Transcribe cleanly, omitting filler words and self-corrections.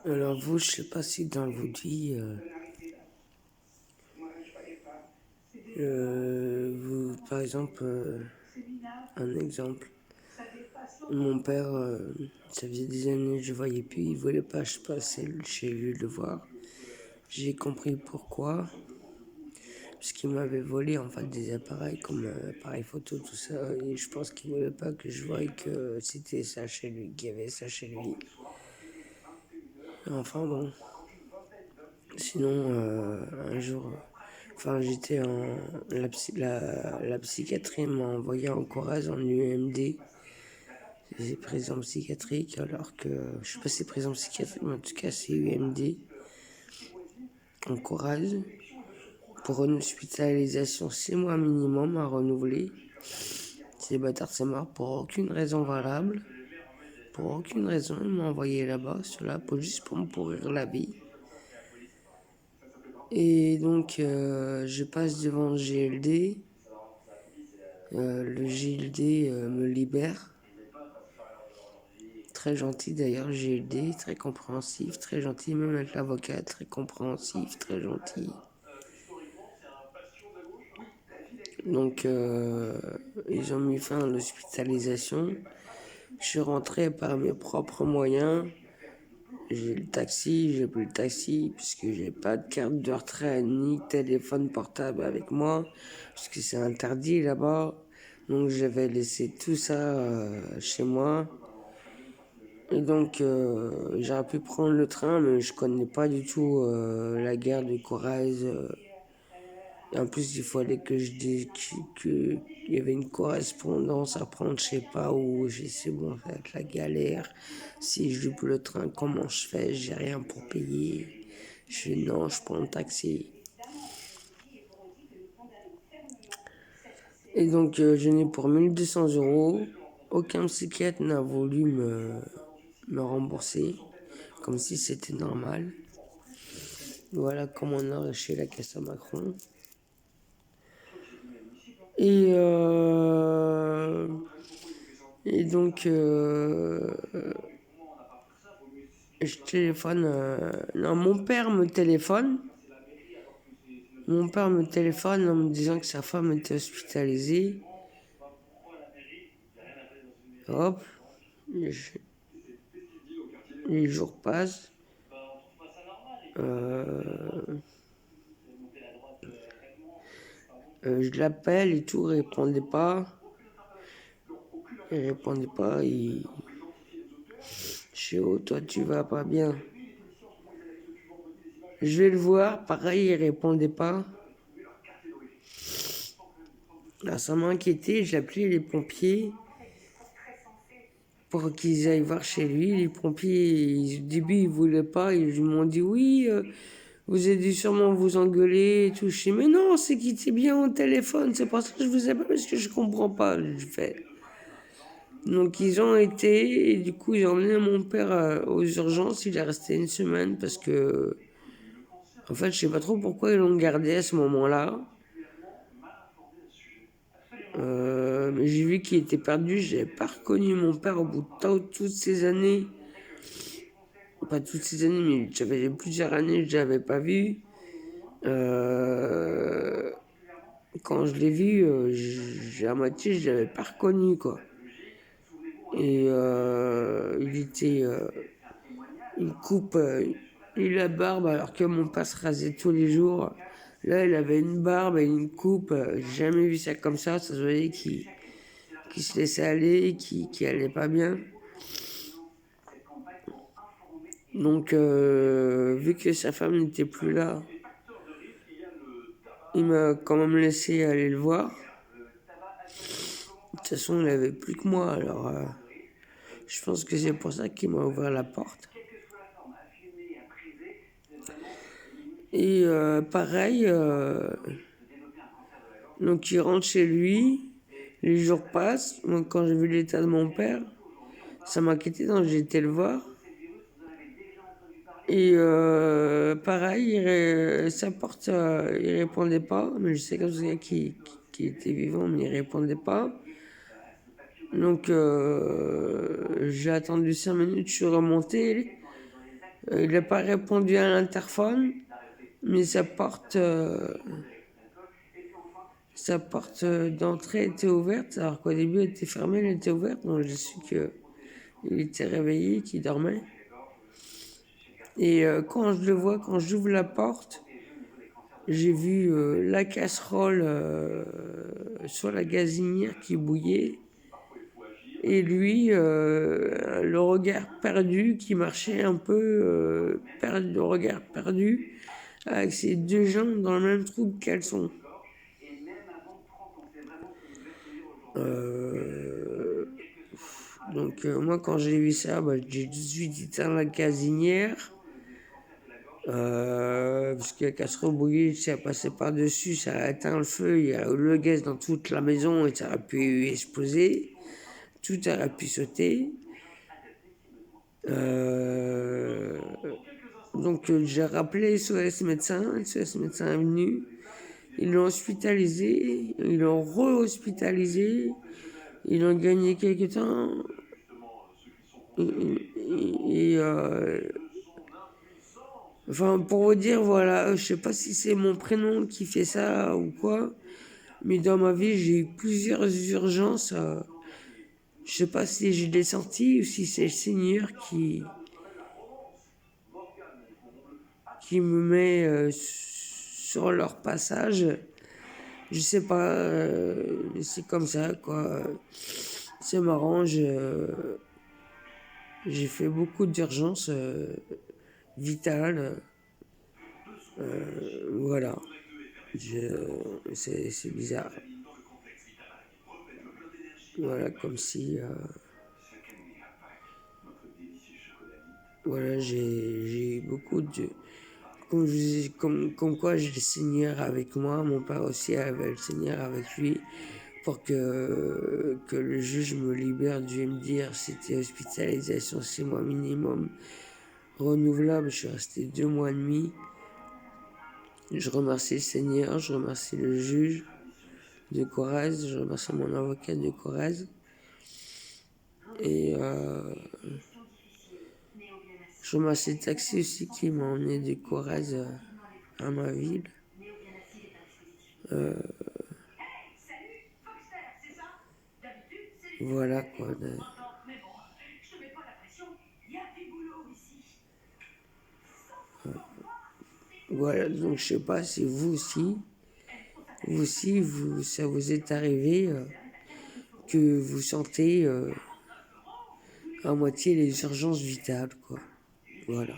Alors vous, je sais pas si dans votre vie, vous, par exemple, un exemple, mon père, ça faisait des années que je voyais plus, il voulait pas que je passe chez lui le voir. J'ai compris pourquoi, parce qu'il m'avait volé en fait des appareils comme appareil photo, tout ça, et je pense qu'il voulait pas que je voie que c'était ça chez lui, qu'il y avait ça chez lui. Enfin bon, sinon un jour, enfin j'étais en la psychiatrie m'a envoyé en Corrèze en UMD, c'est prison psychiatrique, alors que je sais pas si c'est prison psychiatrique, mais en tout cas c'est UMD en Corrèze pour une hospitalisation 6 mois minimum à renouveler. Ces bâtards c'est mort pour aucune raison valable. Pour aucune raison, ils m'ont envoyé là-bas, cela juste pour me pourrir la vie. Et donc, je passe devant le GLD. Le GLD me libère. Très gentil d'ailleurs, GLD, très compréhensif, très gentil, même avec l'avocat, très compréhensif, très gentil. Donc, ils ont mis fin à l'hospitalisation. Je suis rentré par mes propres moyens. J'ai le taxi, j'ai pris le taxi, puisque j'ai pas de carte de retrait ni téléphone portable avec moi, puisque c'est interdit là-bas. Donc j'avais laissé tout ça chez moi. Et donc j'aurais pu prendre le train, mais je connais pas du tout la gare de Corrèze. Et en plus, il fallait que je dise qu'il y avait une correspondance à prendre, je sais pas où. J'ai c'est bon, ça va être la galère. Si je loupe le train, comment je fais? J'ai rien pour payer. Je fais non, je prends un taxi. Et donc, je n'ai pour 1 200 €. Aucun psychiatre n'a voulu me rembourser, comme si c'était normal. Voilà comment on a chez la caisse à Macron. Et, et donc, je téléphone. Non, mon père me téléphone. Mon père me téléphone en me disant que sa femme était hospitalisée. Hop, les jours passent. Je l'appelle et tout, il répondait pas. Il répondait pas. Je suis oh, toi tu vas pas bien. Je vais le voir, pareil, il répondait pas. Là, ça m'a inquiété, j'ai appelé les pompiers pour qu'ils aillent voir chez lui. Les pompiers, au début, ils voulaient pas, ils m'ont dit oui, vous avez dû sûrement vous engueuler et tout. Je dis mais non, c'est qu'il était bien au téléphone, c'est pour ça que je vous appelle parce que je comprends pas. Je fais. Donc ils ont été, et du coup ils ont emmené mon père aux urgences, il est resté une semaine parce que, en fait je sais pas trop pourquoi ils l'ont gardé à ce moment-là. Mais j'ai vu qu'il était perdu, j'avais pas reconnu mon père au bout de toutes ces années. Pas toutes ces années, mais j'avais plusieurs années que je l'avais pas vu. Quand je l'ai vu, à moitié je l'avais pas reconnu quoi. Et il était... il coupe, il a la barbe alors que mon père se rasait tous les jours. Là, il avait une barbe et une coupe. J'ai jamais vu ça comme ça. Ça se voyait qu'il se laissait aller, qu'il allait pas bien. Donc, vu que sa femme n'était plus là, il m'a quand même laissé aller le voir. De toute façon, il avait plus que moi, alors je pense que c'est pour ça qu'il m'a ouvert la porte. Et pareil, donc il rentre chez lui, les jours passent. Moi, quand j'ai vu l'état de mon père, ça m'inquiétait, donc j'ai été le voir. Et pareil, sa porte, il répondait pas, mais je sais que c'est qui était vivant, mais il répondait pas. Donc j'ai attendu 5 minutes, je suis remonté. Il n'a pas répondu à l'interphone, mais sa porte d'entrée était ouverte, alors qu'au début elle était fermée, elle était ouverte, donc j'ai su qu'il était réveillé, qu'il dormait. Et quand je le vois, quand j'ouvre la porte, j'ai vu la casserole sur la gazinière qui bouillait, et lui, le regard perdu, qui marchait un peu, le regard perdu, avec ses deux jambes dans le même trou de caleçon. Donc moi quand j'ai vu ça, j'ai tout de suite éteint la gazinière. Parce que la casserole bouillie, ça passait par-dessus, ça a éteint le feu, il y a eu le gaz dans toute la maison et ça a pu exploser. Tout aurait pu sauter. Donc j'ai rappelé SOS médecin est venu. Ils l'ont hospitalisé, ils l'ont re-hospitalisé, ils ont gagné quelques temps. Et enfin, pour vous dire, voilà, je sais pas si c'est mon prénom qui fait ça ou quoi, mais dans ma vie, j'ai eu plusieurs urgences. Je sais pas si je l'ai senti ou si c'est le Seigneur qui me met sur leur passage. Je sais pas, c'est comme ça, quoi. C'est marrant, j'ai fait beaucoup d'urgences vitales. Voilà. C'est bizarre. Voilà, comme si... voilà, j'ai eu beaucoup de... Comme quoi j'ai le Seigneur avec moi, mon père aussi avait le Seigneur avec lui, pour que le juge me libère du MDR, c'était hospitalisation 6 mois minimum, renouvelable, je suis resté 2 mois et demi. Je remercie le Seigneur, je remercie le juge de Corrèze, je remercie mon avocat de Corrèze. Et je remercie le taxi aussi qui m'a emmené de Corrèze à ma ville. Voilà quoi. Voilà, donc je sais pas si vous aussi, ça vous est arrivé que vous sentez à moitié les urgences vitales, quoi. Voilà.